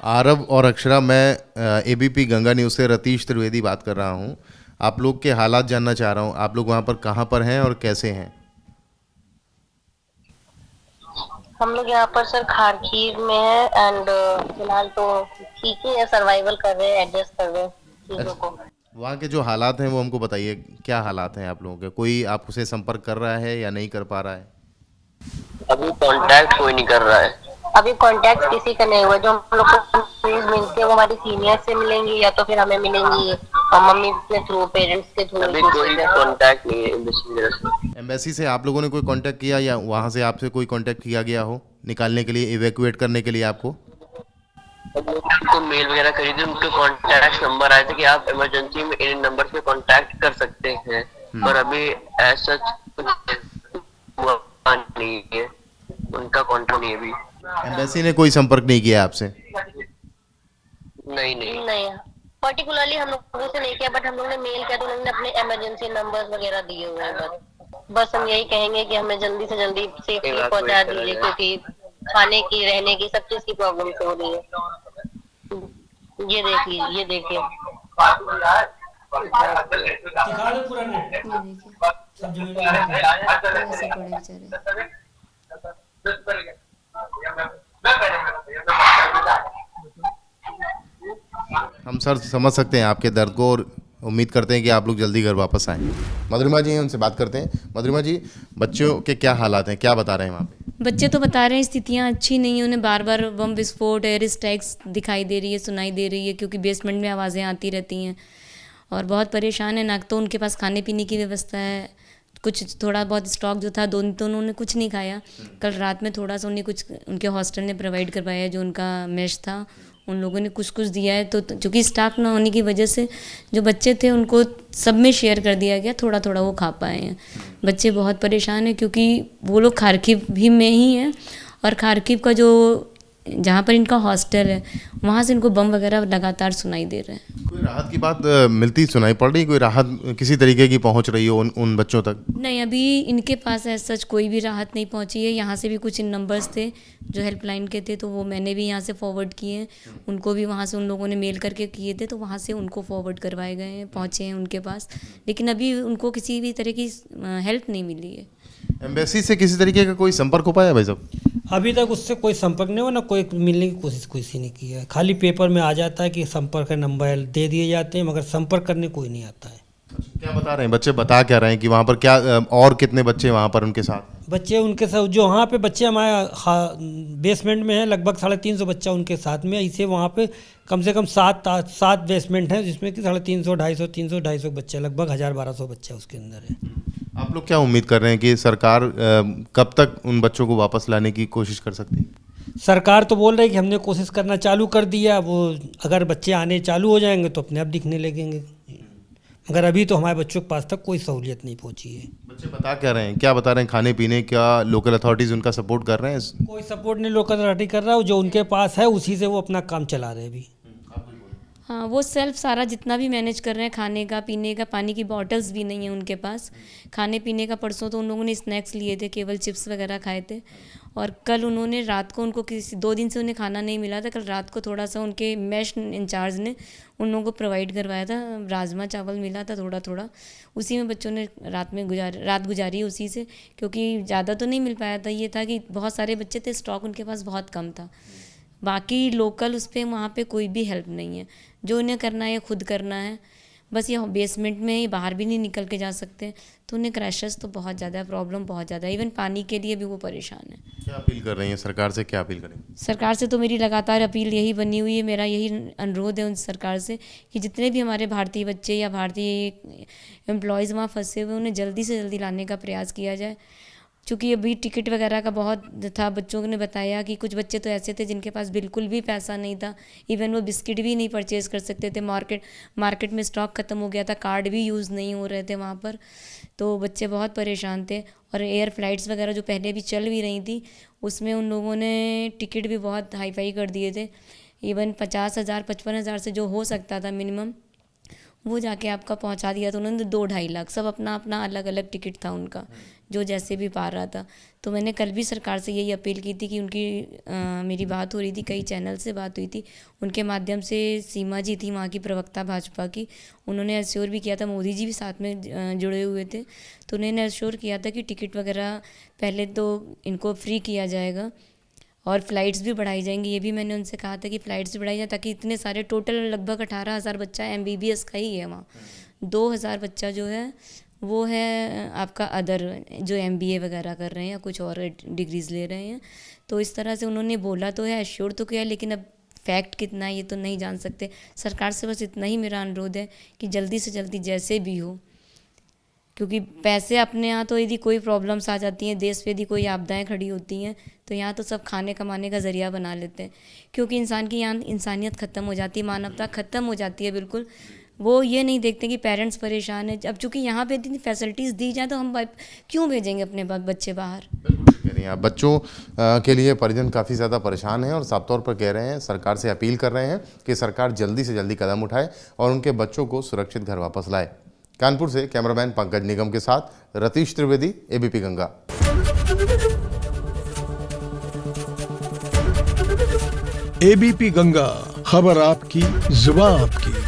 आरव और अक्षरा, मैं ABP Ganga news से रतीश त्रिवेदी बात कर रहा हूँ। आप लोग के हालात जानना चाह रहा हूँ। आप लोग वहाँ पर कहाँ पर हैं और कैसे हैं? हम लोग यहाँ पर सर खारखीर में है एंड फिलहाल तो ठीक ही है, सर्वाइवल कर रहे हैं, एडजस्ट कर रहे हैं चीजों अच्छा, को। वहाँ के जो हालात हैं वो हमको बताइए। क्या हालात हैं आप लोगों के? कोई आपसे संपर्क कर रहा है या नहीं कर पा रहा है? अभी कांटेक्ट कोई नहीं कर रहा है। अभी कांटेक्ट किसी का नहीं हुआ। जो हम लोग को न्यूज मिलती है वो हमारी सीनियर से मिलेंगी या तो फिर हमें मिलेंगी और मम्मी के थ्रू, पेरेंट्स के थ्रू। अभी कोई कांटेक्ट नहीं है एम्बेसी की तरफ से। एम्बेसी से आप लोगों ने कोई कांटेक्ट किया या वहाँ से आपसे कोई कांटेक्ट किया गया हो निकालने के लिए, इवैक्यूएट करने के लिए आपको? अब मैंने उनको मेल वगैरह करी थी, उनके कांटेक्ट नंबर आए थे कि आप इमरजेंसी में इन नंबर पे कांटेक्ट कर सकते हैं, पर अभी ऐसा कुछ हुआ नहीं है। उनका कांटेक्ट नहीं है अभी। एम्बेसी ने कोई संपर्क नहीं किया आपसे? नहीं नहीं। नहीं, पर्टिकुलरली हम लोगों से नहीं किया, बट हम लोग ने मेल किया तो उन्होंने अपने इमरजेंसी नंबर्स वगैरह दिए हुए हैं। बस बस हम यही कहेंगे कि हमें जल्दी से जल्दी सेफली पहुंचा इवैक्यूएट करा दीजिए, जाए। क्योंकि खाने की, रहने की, सब चीज की प्रॉब्लम हो रही है। ये देखिए, ये देखिए। दिखा दो पूरा नेट। ये देखिए, सब जगह तो ऐसे पड़े बेचारे। हम सर समझ सकते हैं आपके दर्द को और उम्मीद करते हैं कि आप लोग जल्दी घर वापस आएँ। मधुरिमा जी हैं, उनसे बात करते हैं। मधुरिमा जी, बच्चों के क्या हालात हैं, क्या बता रहे हैं वहाँ पे? बच्चे तो बता रहे हैं स्थितियाँ अच्छी नहीं है, उन्हें बार बार बम विस्फोट, एयर स्ट्राइक्स दिखाई दे रही है, सुनाई दे रही है, क्योंकि बेसमेंट में आवाज़ें आती रहती हैं और बहुत परेशान है। ना तो उनके पास खाने पीने की व्यवस्था है, कुछ थोड़ा बहुत स्टॉक जो था, दोनों तो उन्होंने कुछ नहीं खाया। कल रात में थोड़ा सा उन्हें कुछ उनके हॉस्टल ने प्रोवाइड करवाया, जो उनका मेस था, उन लोगों ने कुछ कुछ दिया है। तो चूँकि स्टॉक ना होने की वजह से जो बच्चे थे उनको सब में शेयर कर दिया गया, थोड़ा थोड़ा वो खा पाए हैं। बच्चे बहुत परेशान हैं क्योंकि वो लोग खारकिव भी में ही हैं और खारकिव का जो जहाँ पर इनका हॉस्टल है वहाँ से इनको बम वगैरह लगातार सुनाई दे रहे हैं। कोई राहत की बात मिलती सुनाई पड़ रही? कोई राहत किसी तरीके की पहुंच रही हो उन बच्चों तक? नहीं, अभी इनके पास ऐसा सच कोई भी राहत नहीं पहुंची है। यहाँ से भी कुछ इन नंबर्स थे जो हेल्पलाइन के थे, तो वो मैंने भी यहाँ से फॉरवर्ड किए हैं। उनको भी वहाँ से उन लोगों ने मेल करके किए थे, तो वहाँ से उनको फॉरवर्ड करवाए गए हैं, पहुँचे हैं उनके पास। लेकिन अभी उनको किसी भी तरह की हेल्प नहीं मिली है। एम्बेसी से किसी तरीके का कोई संपर्क हो पाया भाई साहब? अभी तक उससे कोई संपर्क नहीं हुआ, ना कोई मिलने की कोशिश किसी ने की है। खाली पेपर में आ जाता है कि संपर्क का नंबर दे दिए जाते हैं, मगर संपर्क करने कोई नहीं आता है। क्या बता रहे हैं बच्चे? बता क्या रहे हैं कि वहाँ पर क्या और कितने बच्चे वहाँ पर उनके साथ? बच्चे उनके साथ जो वहाँ पे बच्चे हमारे बेसमेंट में है, लगभग 350 बच्चा उनके साथ में। इसे वहाँ पे कम से कम सात बेसमेंट हैं, जिसमें कि 350, 250, 300, 250 बच्चे, लगभग 1000-1200 बच्चा उसके अंदर है। आप लोग क्या उम्मीद कर रहे हैं कि सरकार कब तक उन बच्चों को वापस लाने की कोशिश कर सकती है? सरकार तो बोल रही है कि हमने कोशिश करना चालू कर दिया, वो अगर बच्चे आने चालू हो जाएंगे तो अपने आप दिखने लगेंगे, मगर अभी तो हमारे बच्चों के पास तक कोई सहूलियत नहीं पहुंची है। बच्चे बता क्या रहे हैं, क्या बता रहे हैं? खाने पीने का लोकल अथॉरिटीज़ उनका सपोर्ट कर रहे हैं? कोई सपोर्ट नहीं लोकल अथॉरिटी कर रहा है, जो उनके पास है उसी से वो अपना काम चला रहे हैं अभी। हाँ, वो सेल्फ सारा जितना भी मैनेज कर रहे हैं, खाने का, पीने का, पानी की बॉटल्स भी नहीं है उनके पास। खाने पीने का परसों तो उन लोगों ने स्नैक्स लिए थे, केवल चिप्स वगैरह खाए थे। और कल उन्होंने रात को, उनको किसी 2 दिन से उन्हें खाना नहीं मिला था, कल रात को थोड़ा सा उनके मेस इंचार्ज ने उन लोगों को प्रोवाइड करवाया था, राजमा चावल मिला था थोड़ा थोड़ा। उसी में बच्चों ने रात गुजारी उसी से, क्योंकि ज़्यादा तो नहीं मिल पाया था। ये था कि बहुत सारे बच्चे थे, स्टॉक उनके पास बहुत कम था। बाकी लोकल उस पर वहाँ पे कोई भी हेल्प नहीं है। जो उन्हें करना है खुद करना है बस। ये बेसमेंट में ही, बाहर भी नहीं निकल के जा सकते, तो उन्हें क्रैशेस तो बहुत ज़्यादा, प्रॉब्लम बहुत ज़्यादा है। इवन पानी के लिए भी वो परेशान है। क्या अपील कर रही हैं सरकार से? क्या अपील करेंगे? सरकार से तो मेरी लगातार अपील यही बनी हुई है, मेरा यही अनुरोध है उन सरकार से कि जितने भी हमारे भारतीय बच्चे या भारतीय एम्प्लॉयज़ वहाँ फंसे हुए, उन्हें जल्दी से जल्दी लाने का प्रयास किया जाए। चूँकि अभी टिकट वगैरह का बहुत था, बच्चों ने बताया कि कुछ बच्चे तो ऐसे थे जिनके पास बिल्कुल भी पैसा नहीं था। इवन वो बिस्किट भी नहीं परचेज़ कर सकते थे। मार्केट में स्टॉक ख़त्म हो गया था, कार्ड भी यूज़ नहीं हो रहे थे वहाँ पर। तो बच्चे बहुत परेशान थे। और एयर फ्लाइट्स वगैरह जो पहले भी चल भी रही थी, उसमें उन लोगों ने टिकट भी बहुत हाई फाई कर दिए थे। इवन 50,000 55,000 से जो हो सकता था मिनिमम, वो जाके आपका पहुंचा दिया। तो उन्होंने 2-2.5 लाख, सब अपना अपना अलग अलग टिकट था उनका, जो जैसे भी पा रहा था। तो मैंने कल भी सरकार से यही अपील की थी कि उनकी मेरी बात हो रही थी, कई चैनल से बात हुई थी, उनके माध्यम से सीमा जी थी वहाँ की प्रवक्ता भाजपा की, उन्होंने एश्योर भी किया था, मोदी जी भी साथ में जुड़े हुए थे, तो उन्होंने एश्योर किया था कि टिकट वगैरह पहले तो इनको फ्री किया जाएगा और फ़्लाइट्स भी बढ़ाई जाएंगी। ये भी मैंने उनसे कहा था कि फ़्लाइट्स भी बढ़ाई जाए ताकि इतने सारे टोटल लगभग 18,000 बच्चा MBBS का ही है वहाँ, 2,000 बच्चा जो है वो है आपका अदर जो MBA वगैरह कर रहे हैं या कुछ और डिग्रीज़ ले रहे हैं। तो इस तरह से उन्होंने बोला तो है, एश्योर तो किया, लेकिन अब फैक्ट कितना है ये तो नहीं जान सकते। सरकार से बस इतना ही मेरा अनुरोध है कि जल्दी से जल्दी जैसे भी हो, क्योंकि पैसे अपने यहाँ तो यदि कोई प्रॉब्लम्स आ जाती हैं, देश पे यदि कोई आपदाएं खड़ी होती हैं, तो यहाँ तो सब खाने कमाने का ज़रिया बना लेते हैं, क्योंकि इंसान की यहाँ इंसानियत ख़त्म हो जाती है, मानवता ख़त्म हो जाती है बिल्कुल। वो ये नहीं देखते कि पेरेंट्स परेशान हैं। अब चूँकि यहाँ पे इतनी फैसिलिटीज़ दी जाए तो हम क्यों भेजेंगे अपने बच्चे बाहर। कह रही हैं आप, बच्चों के लिए परिजन काफ़ी ज़्यादा परेशान हैं और साफ तौर पर कह रहे हैं, सरकार से अपील कर रहे हैं कि सरकार जल्दी से जल्दी कदम उठाए और उनके बच्चों को सुरक्षित घर वापस लाए। कानपुर से कैमरामैन पंकज निगम के साथ रतीश त्रिवेदी, ABP गंगा। ABP गंगा, खबर आपकी, जुबान आपकी।